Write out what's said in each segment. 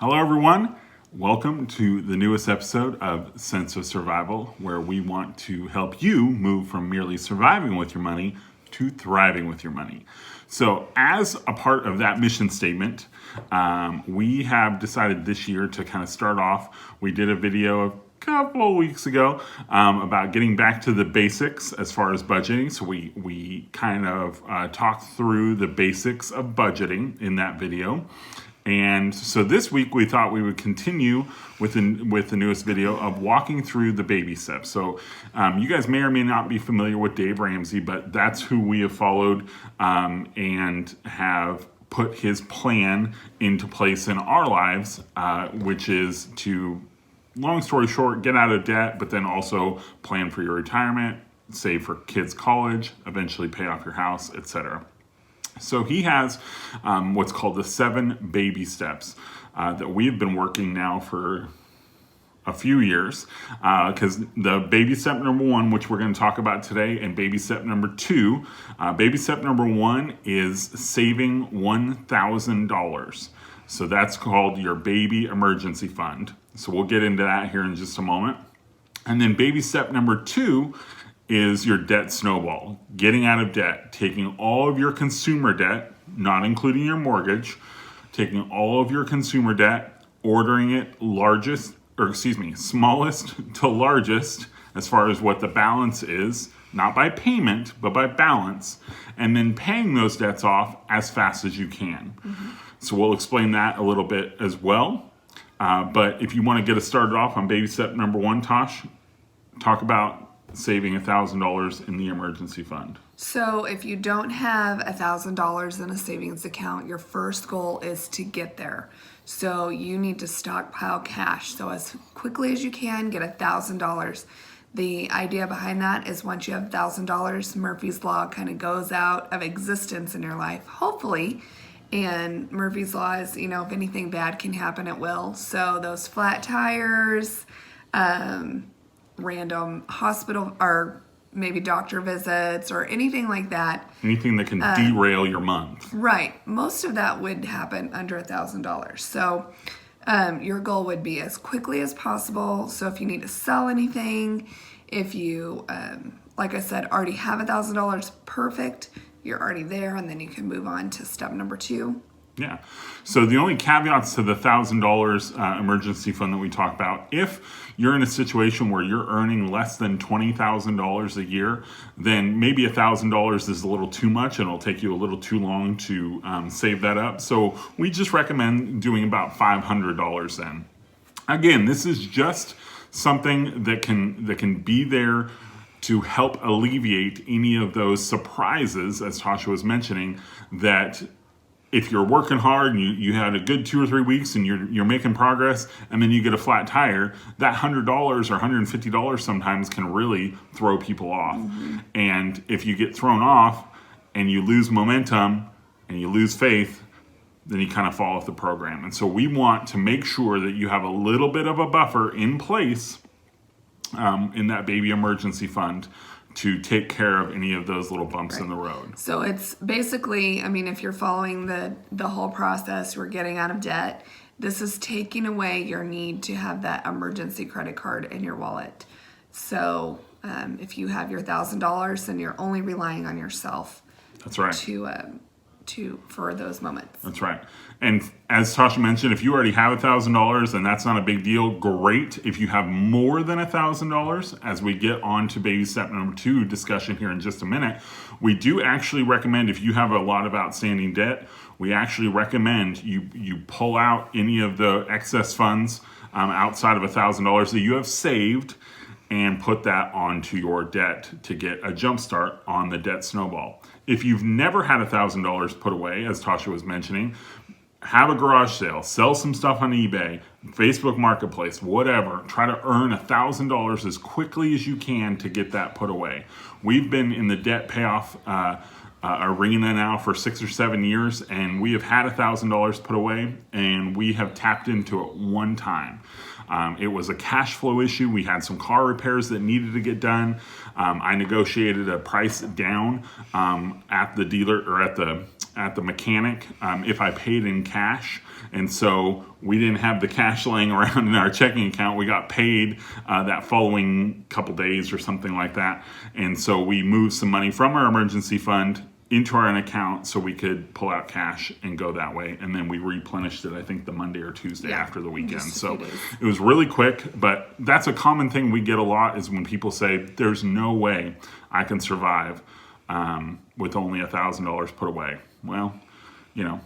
Hello, everyone. Welcome to the newest episode of Sense of Survival, where we want to help you move from merely surviving with your money to thriving with your money. So, as a part of that mission statement, we have decided this year to kind of start off. We did a video a couple of weeks ago about getting back to the basics as far as budgeting. So we kind of talked through the basics of budgeting in that video. And so this week we thought we would continue with the newest video of walking through the baby steps. So you guys may or may not be familiar with Dave Ramsey, but that's who we have followed and have put his plan into place in our lives, which is to, long story short, get out of debt, but then also plan for your retirement, save for kids' college, eventually pay off your house, etc. So he has what's called the 7 baby steps that we've been working now for a few years, because the baby step number 1, which we're going to talk about today, and baby step number 2, baby step number 1 is saving $1,000. So that's called your baby emergency fund. So we'll get into that here in just a moment. And then baby step number 2 is your debt snowball, getting out of debt, taking all of your consumer debt, not including your mortgage, taking all of your consumer debt, ordering it smallest to largest as far as what the balance is, not by payment, but by balance, and then paying those debts off as fast as you can. Mm-hmm. So we'll explain that a little bit as well. But if you want to get us started off on baby step number 1, Tosh, talk about saving $1,000 in the emergency fund. So if you don't have $1,000 in a savings account, your first goal is to get there. So you need to stockpile cash. So as quickly as you can, get $1,000. The idea behind that is once you have $1,000, Murphy's Law kind of goes out of existence in your life, hopefully. And Murphy's Law is, if anything bad can happen, it will. So those flat tires, random hospital or maybe doctor visits or anything like that. Anything that can derail your month. Right. Most of that would happen under $1,000. So your goal would be as quickly as possible. So if you need to sell anything, if you, like I said, already have $1,000, perfect. You're already there, and then you can move on to step number 2. Yeah. So the only caveats to the $1,000 emergency fund that we talk about, if you're in a situation where you're earning less than $20,000 a year, then maybe $1,000 is a little too much and it'll take you a little too long to save that up. So we just recommend doing about $500 then. Again, this is just something that can be there to help alleviate any of those surprises, as Tasha was mentioning, that if you're working hard and you had a good 2 or 3 weeks and you're making progress and then you get a flat tire, that $100 or $150 sometimes can really throw people off. Mm-hmm. And if you get thrown off and you lose momentum and you lose faith, then you kind of fall off the program. And so we want to make sure that you have a little bit of a buffer in place in that baby emergency fund to take care of any of those little bumps in the road. So it's basically, if you're following the whole process, we're getting out of debt. This is taking away your need to have that emergency credit card in your wallet. So if you have your $1,000, then you're only relying on yourself. That's right. For those moments. That's right. And as Tasha mentioned, if you already have $1,000, then that's not a big deal. Great. If you have more than $1,000, as we get on to baby step number 2 discussion here in just a minute, we do actually recommend, if you have a lot of outstanding debt, we actually recommend you pull out any of the excess funds outside of $1,000 that you have saved and put that onto your debt to get a jump start on the debt snowball. If you've never had $1,000 put away, as Tasha was mentioning, have a garage sale, sell some stuff on eBay, Facebook Marketplace, whatever. Try to earn $1,000 as quickly as you can to get that put away. We've been in the debt payoff arena now for 6 or 7 years, and we have had $1,000 put away, and we have tapped into it one time. It was a cash flow issue. We had some car repairs that needed to get done. I negotiated a price down at the dealer or at the at the mechanic if I paid in cash. And so we didn't have the cash laying around in our checking account. We got paid that following couple days or something like that. And so we moved some money from our emergency fund into our own account so we could pull out cash and go that way. And then we replenished it, I think, the Monday or Tuesday after the weekend. So it was really quick, but that's a common thing we get a lot is when people say, there's no way I can survive with only $1,000 put away. Well, you know,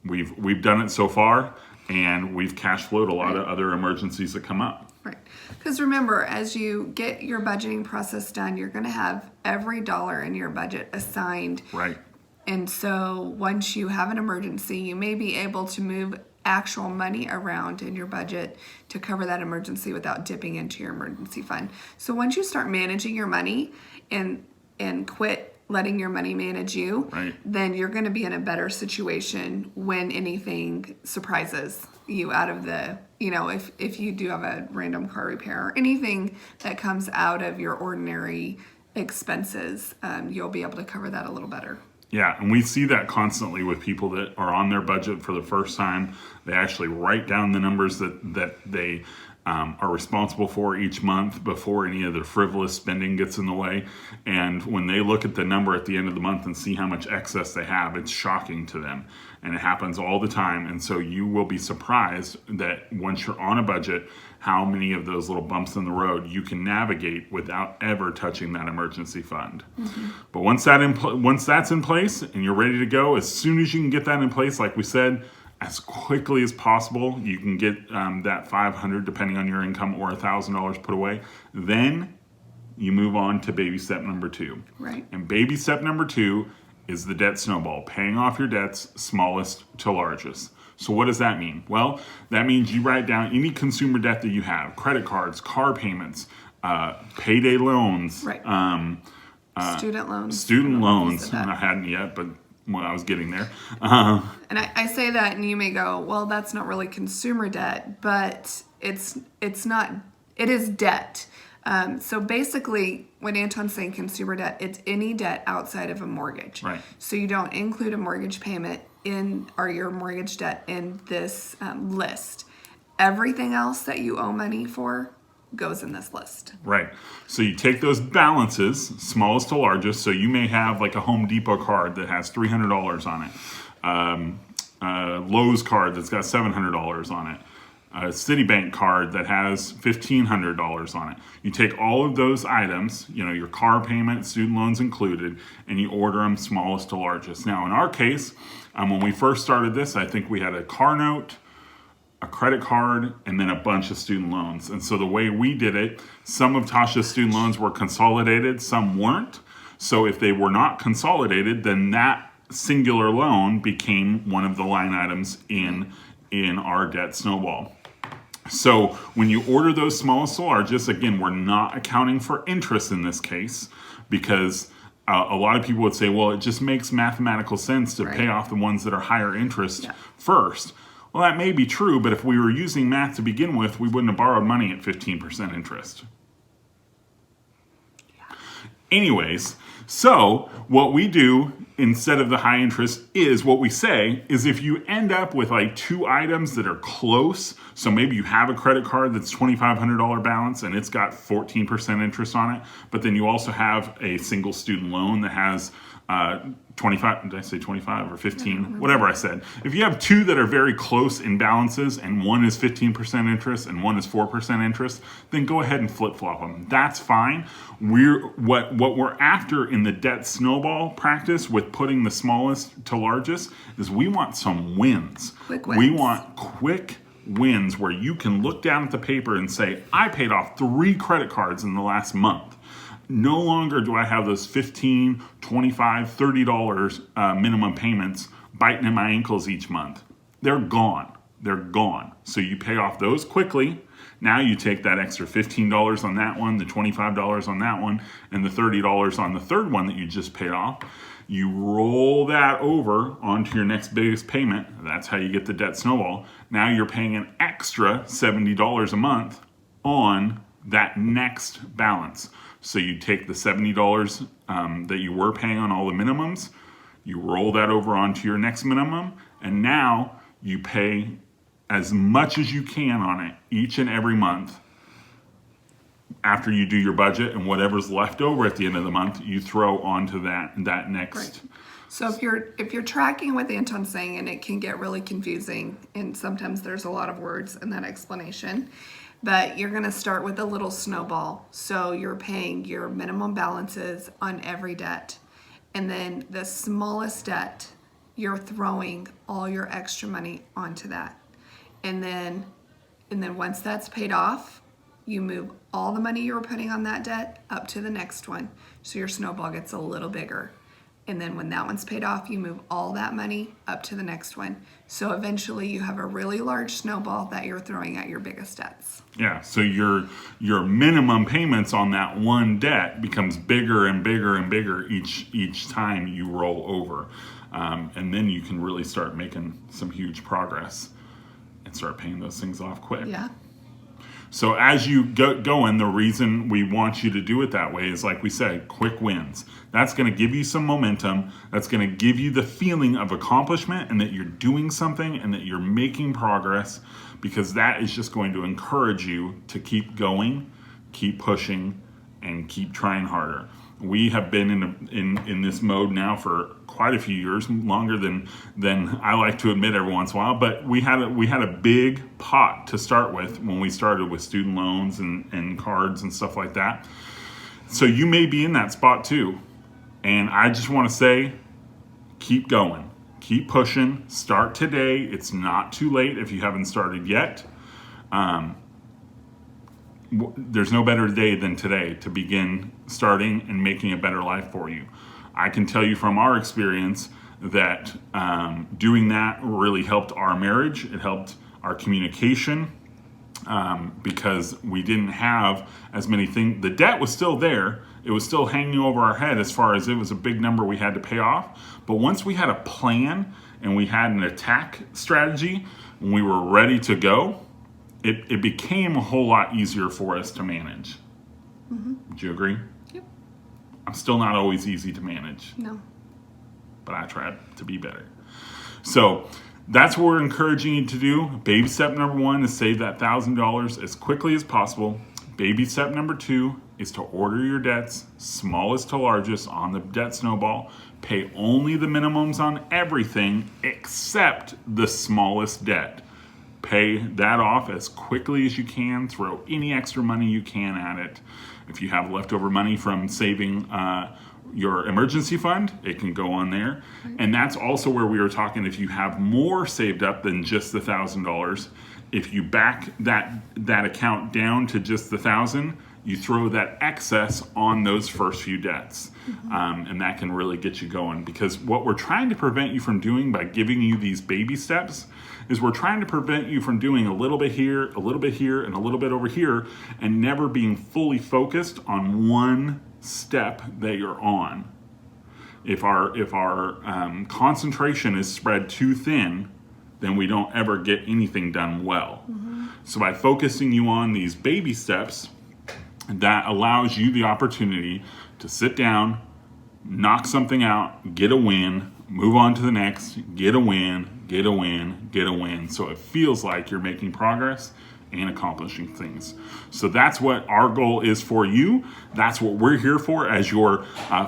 we've done it so far, and we've cash flowed a lot of other emergencies that come up. Right. Because remember, as you get your budgeting process done, you're going to have every dollar in your budget assigned. Right. And so once you have an emergency, you may be able to move actual money around in your budget to cover that emergency without dipping into your emergency fund. So once you start managing your money and quit letting your money manage you, right, then you're going to be in a better situation when anything surprises you out of the, you know, if you do have a random car repair or anything that comes out of your ordinary expenses, you'll be able to cover that a little better. Yeah, and we see that constantly with people that are on their budget for the first time. They actually write down the numbers that they are responsible for each month before any of their frivolous spending gets in the way. And when they look at the number at the end of the month and see how much excess they have, it's shocking to them. And it happens all the time. And so you will be surprised that once you're on a budget, how many of those little bumps in the road you can navigate without ever touching that emergency fund. Mm-hmm. But once that's in place and you're ready to go, as soon as you can get that in place, like we said, as quickly as possible, you can get that $500, depending on your income, or $1,000 put away. Then you move on to baby step number 2. Right. And baby step number 2 is the debt snowball, paying off your debts, smallest to largest. So what does that mean? Well, that means you write down any consumer debt that you have, credit cards, car payments, payday loans, right. Student loans. Student loans. I hadn't yet, but I was getting there. And I say that, and you may go, well, that's not really consumer debt, but it's not. It is debt. So basically, when Anton's saying consumer debt, it's any debt outside of a mortgage. Right. So you don't include a mortgage payment or your mortgage debt in this list. Everything else that you owe money for goes in this list. Right. So you take those balances, smallest to largest. So you may have like a Home Depot card that has $300 on it, Lowe's card that's got $700 on it, a Citibank card that has $1,500 on it. You take all of those items, you know, your car payment, student loans included, and you order them smallest to largest. Now, in our case, when we first started this, I think we had a car note, a credit card, and then a bunch of student loans. And so the way we did it, some of Tasha's student loans were consolidated, some weren't. So if they were not consolidated, then that singular loan became one of the line items in our debt snowball. So when you order those smallest to largest, again, we're not accounting for interest in this case, because a lot of people would say, well, it just makes mathematical sense to pay off the ones that are higher interest first. Well, that may be true, but if we were using math to begin with, we wouldn't have borrowed money at 15% interest. Yeah. Anyways, so what we do instead of the high interest is what we say is if you end up with like 2 items that are close, so maybe you have a credit card that's $2,500 balance and it's got 14% interest on it, but then you also have a single student loan that has 25, did I say 25 or 15? Whatever I said. If you have 2 that are very close in balances and one is 15% interest and one is 4% interest, then go ahead and flip-flop them. That's fine. What we're after in the debt snowball practice with putting the smallest to largest is we want some wins. Quick wins. We want quick wins where you can look down at the paper and say, I paid off 3 credit cards in the last month. No longer do I have those $15, $25, $30 minimum payments biting in my ankles each month. They're gone. They're gone. So you pay off those quickly. Now you take that extra $15 on that one, the $25 on that one, and the $30 on the third one that you just paid off. You roll that over onto your next biggest payment. That's how you get the debt snowball. Now you're paying an extra $70 a month on that next balance. So you take the $70 that you were paying on all the minimums, You roll that over onto your next minimum, and now you pay as much as you can on it each and every month. After you do your budget, and whatever's left over at the end of the month, you throw onto that next. Right. So if you're tracking what Anton's saying, and it can get really confusing, and sometimes there's a lot of words in that explanation, but you're going to start with a little snowball. So you're paying your minimum balances on every debt, and then the smallest debt, you're throwing all your extra money onto that, and then once that's paid off, you move all the money you were putting on that debt up to the next one. So your snowball gets a little bigger. And then when that one's paid off, you move all that money up to the next one. So eventually you have a really large snowball that you're throwing at your biggest debts. Yeah, so your minimum payments on that one debt becomes bigger and bigger and bigger each time you roll over. And then you can really start making some huge progress and start paying those things off quick. Yeah. So as you going, the reason we want you to do it that way is, like we said, quick wins. That's going to give you some momentum. That's going to give you the feeling of accomplishment and that you're doing something and that you're making progress, because that is just going to encourage you to keep going, keep pushing, and keep trying harder. We have been in this mode now for quite a few years, longer than I like to admit every once in a while. But we had a big pot to start with when we started with student loans and cards and stuff like that. So you may be in that spot too. And I just want to say, keep going, keep pushing, start today. It's not too late if you haven't started yet. There's no better day than today to begin starting and making a better life for you. I can tell you from our experience that doing that really helped our marriage. It helped our communication because we didn't have as many things. The debt was still there. It was still hanging over our head as far as it was a big number we had to pay off. But once we had a plan and we had an attack strategy, when we were ready to go, it became a whole lot easier for us to manage. Mm-hmm. Would you agree? Yep. I'm still not always easy to manage. No. But I try to be better. So that's what we're encouraging you to do. Baby step number 1 is save that $1,000 as quickly as possible. Baby step number 2 is to order your debts, smallest to largest, on the debt snowball. Pay only the minimums on everything except the smallest debt. Pay that off as quickly as you can. Throw any extra money you can at it. If you have leftover money from saving your emergency fund, it can go on there. And that's also where we were talking, if you have more saved up than just the $1,000, if you back that account down to just the $1,000, you throw that excess on those first few debts. Mm-hmm. And that can really get you going, because what we're trying to prevent you from doing by giving you these baby steps is we're trying to prevent you from doing a little bit here, a little bit here, and a little bit over here, and never being fully focused on one step that you're on. If our concentration is spread too thin, then we don't ever get anything done well. Mm-hmm. So by focusing you on these baby steps, that allows you the opportunity to sit down, knock something out, get a win, move on to the next, get a win, get a win, get a win. So it feels like you're making progress and accomplishing things. So that's what our goal is for you. That's what we're here for as your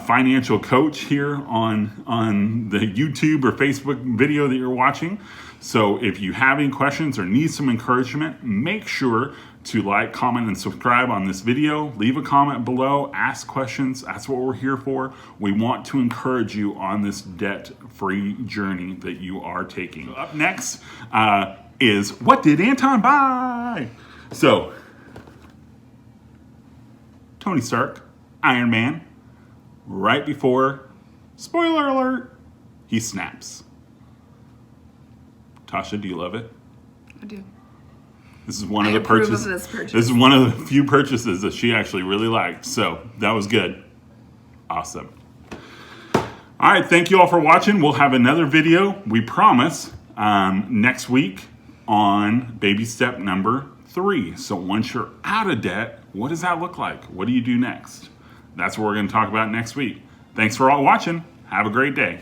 financial coach here on the YouTube or Facebook video that you're watching. So if you have any questions or need some encouragement, make sure to like, comment, and subscribe on this video. Leave a comment below, ask questions. That's what we're here for. We want to encourage you on this debt-free journey that you are taking. Up next is, what did Anton buy? So, Tony Stark, Iron Man, right before, spoiler alert, he snaps. Tasha, do you love it? I do. This is one of the purchases. This is one of the few purchases that she actually really liked. So that was good. Awesome. All right. Thank you all for watching. We'll have another video, we promise, next week on baby step number 3. So once you're out of debt, what does that look like? What do you do next? That's what we're going to talk about next week. Thanks for all watching. Have a great day.